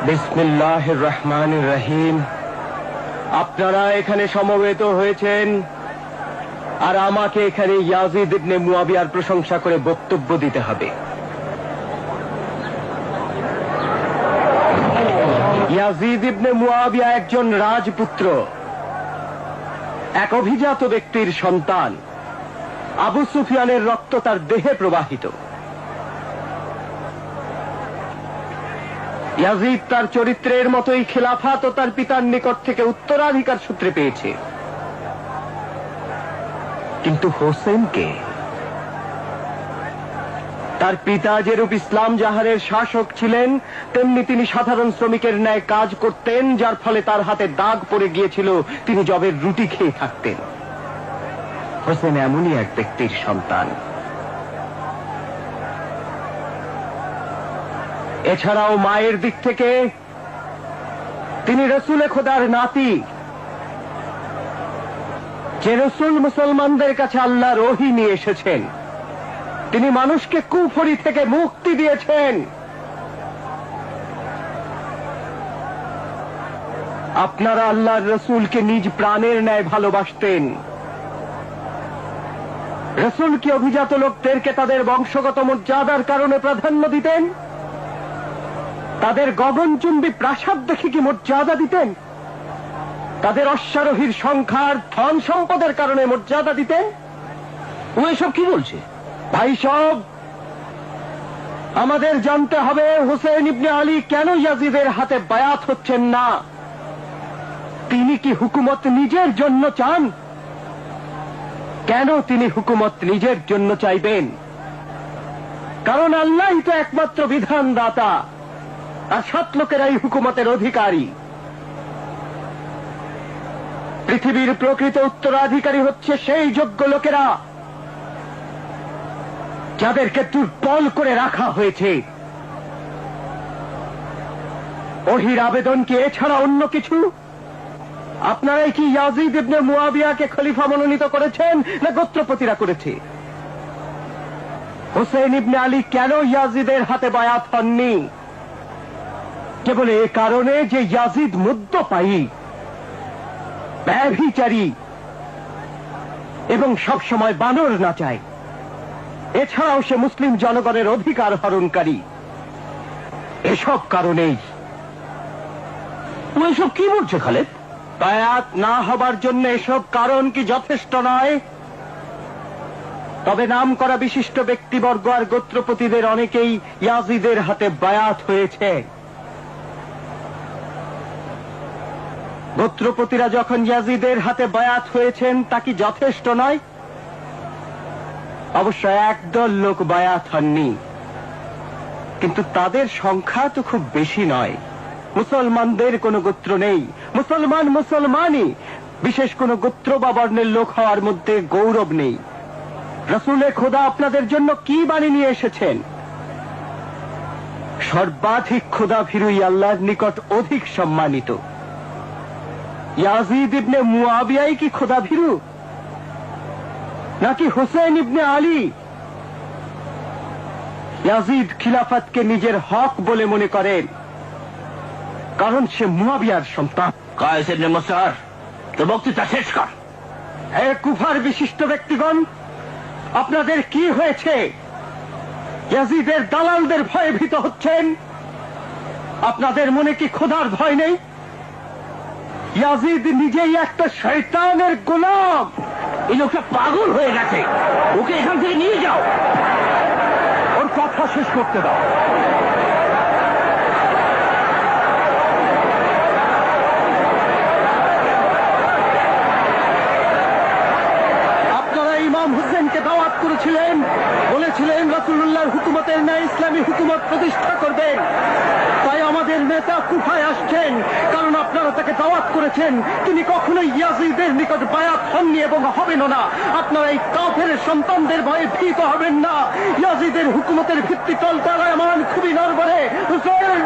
বিসমিল্লাহির রহমানির রহিম। আপনারা এখানে সমবেত হয়েছেন আর আমাকে এখানে ইয়াজিদ ইবনে মুয়াবিয়ার প্রশংসা করে বক্তব্য দিতে হবে। ইয়াজিদ ইবনে মুয়াবিয়া একজন রাজপুত্র, এক অভিজাত ব্যক্তির সন্তান। আবু সুফিয়ানের রক্ত তার দেহে প্রবাহিত। ইয়াজিদ তার চরিত্রের মতোই খিলাফত ও তার পিতার নিকট থেকে উত্তরাধিকার সূত্রে পেয়েছে। কিন্তু হোসেনকে, তার পিতা যেরূপ ইসলাম জাহারের শাসক ছিলেন, তেমনি তিনি সাধারণ শ্রমিকের ন্যায় কাজ করতেন, যার ফলে তার হাতে দাগ পড়ে গিয়েছিল, তিনি জবের রুটি খেয়ে থাকতেন। হোসেন এমনই এক ব্যক্তির সন্তান। এছাড়াও মায়ের দিক থেকে তিনি রসুলে খোদার নাতি, যে রসুল মুসলমানদের কাছে আল্লাহর ওহী নিয়ে এসেছেন। তিনি মানুষকে কুফরি থেকে মুক্তি দিয়েছেন। আপনারা আল্লাহর রসুলকে নিজ প্রাণের ন্যায় ভালোবাসতেন। রসুল কি অভিজাত লোকদেরকে তাদের বংশগত মর্যাদার কারণে প্রাধান্য দিতেন? তাদের গগনচুম্বী প্রাসাদ দেখে কি মর্যাদা দিতেন? তাদের অশ্বারোহীর সংখ্যার ধন সম্পদের কারণে মর্যাদা দিতেন? ও এসব কি বলছে ভাই সব? আমাদের জানতে হবে হোসেন ইবনে আলী কেন ইয়াজিদের হাতে বায়াত হচ্ছেন না। তিনি কি হুকুমত নিজের জন্য চান? কেন তিনি হুকুমত নিজের জন্য চাইবেন? কারণ আল্লাহই তো একমাত্র বিধানদাতা, আর সৎ লোকেরাই হুকুমতের অধিকারী। পৃথিবীর প্রকৃত উত্তরাধিকারী হচ্ছে সেই যোগ্য লোকেরা যাদেরকে দুর্বল করে রাখা হয়েছে। ওহির আবেদন কি এছাড়া অন্য কিছু? আপনারাই কি ইয়াজিদ ইবনে মুয়াবিয়াকে খলিফা মনোনীত করেছেন, না গোত্রপতিরা করেছে? হোসেন ইবনে আলী কেন ইয়াজিদের হাতে বায়াত হননি? কেবল এ কারণে যে ইয়াজিদ মদ্যপায়ী, ব্যভিচারী এবং সবসময় বানর নাচায়। এছাড়াও সে মুসলিম জনগণের অধিকার হরণকারী। এসব কারণেই। এসব কি বলছে খালেদ? বায়াত না হবার জন্য এসব কারণ কি যথেষ্ট নয়? তবে নাম করা বিশিষ্ট ব্যক্তিবর্গ আর গোত্রপতিদের অনেকেই ইয়াজিদের হাতে বায়াত হয়েছে। গোত্রপতিরা যখন ইয়াজিদের হাতে বায়াত হয়েছেন, তা কি যথেষ্ট নয়? অবশ্য একদল লোক বায়াত হননি, কিন্তু তাদের সংখ্যা তো খুব বেশি নয়। মুসলমানদের কোনো গোত্র নেই, মুসলমান মুসলমানই। বিশেষ কোনো গোত্র বা বর্ণের লোক হওয়ার মধ্যে গৌরব নেই। রসুলে খোদা আপনাদের জন্য কি বাণী নিয়ে এসেছেন? সর্বাধিক খোদা ভীরুই আল্লাহর নিকট অধিক সম্মানিত। ইয়াজিদ ইবনে মুয়াবিয়াই কি খোদা ভীরু, নাকি হোসেন ইবনে আলী? ইয়াজিদ খিলাফতকে নিজের হক বলে মনে করেন, কারণ সে মুয়াবিয়ার সন্তান। কায়েস ইবনে মুসার, তো বক্তৃতা শেষ কর। হে কুফার বিশিষ্ট ব্যক্তিগণ, আপনাদের কি হয়েছে? ইয়াজিদের দালালদের ভয়ে ভীত হচ্ছেন? আপনাদের মনে কি খোদার ভয় নেই? ইয়াজিদ নিজেই একটা শয়তানের গোলাম। এই লোকটা পাগল হয়ে গেছে, ওকে এখান থেকে নিয়ে যাও। ওর কথা শেষ করতে দাও। আপনারা ইমাম হুসেনকে দাওয়াত করেছিলেন, বলেছিলেন রাসূলুল্লাহর হুকুমতের ন্যায় ইসলামী হুকুমত প্রতিষ্ঠা করবেন। তাই আমাদের নেতা কুফায় আসছেন, কারণ আপনারা তাকে দাওয়াত করেছেন। তিনি কখনোই ইয়াজিদের নিকট বায়াত হননি এবং হবেনও না। আপনারা এই কাফের সন্তানদের ভয়ে ভীত হবেন না। ইয়াজিদের হুকুমতের ভিত্তি তলতারায়মান খুবই নড়বড়ে। হুসেন